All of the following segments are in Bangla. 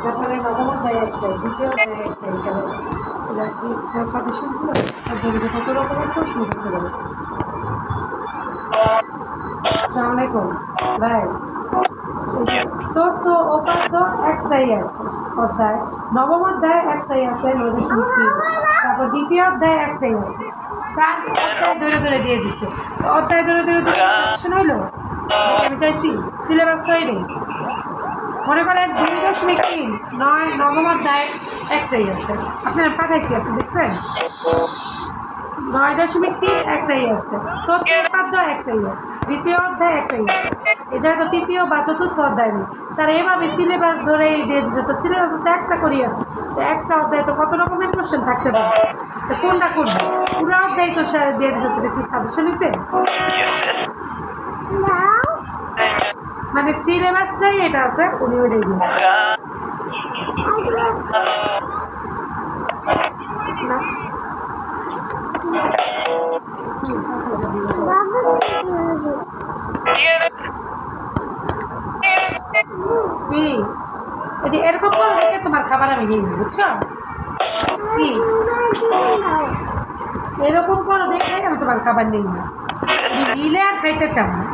তারপরে নবম অধ্যায় একটাই, দ্বিতীয় অধ্যায় একটাই, সাজেশনগুলো কত রকমের প্রশ্ন করতে পারে। আসসালামু আলাইকুম ভাই, তোর তো উপাত্ত একটাই আছে অধ্যায়, নবম অধ্যায় একটাই আছে 9.3, তারপর দ্বিতীয় অধ্যায় একটাই আছে। স্যার অধ্যায় ধরে ধরে দিয়ে দিচ্ছে, অধ্যায় ধরে ধরে সাজেশন হইলো। আমি চাইছি সিলেবাস তৈরি, মনে করেন 2.3 নবম অধ্যায় একটাই আছে, আপনারা পাঠাইছি, আপনি দেখছেন 9.3 একটাই আছে, তথ্য একটাই আছে, দ্বিতীয় অধ্যায় একটাই আছে, এটা তো তৃতীয় বা চতুর্থ অধ্যায় নেই। স্যার এভাবে সিলেবাস ধরেই দিয়ে দিচ্ছে, তো সিলেবাস তো একটা করি আছে, তো একটা অধ্যায় তো কত রকমের কোশ্চেন থাকতে পারে, তো কোনটা করবে? পুরো অধ্যায় তো স্যার দিয়ে দিচ্ছে, তো কি সাজেশন হয়েছে? মানে সিলেবাসটাই এটা আছে, উনি ওইটাই দিয়েছে না। কি এরকম করে দেখে তোমার খাবার আমি নিয়ে নিই, বুঝছো? কি এরকম করে দেখে আমি তোমার খাবার নিই না, নিলে আর খাইতে চাও না।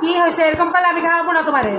কি হয়েছে? এরকম করলে আমি খাওয়াবো না তোমারে।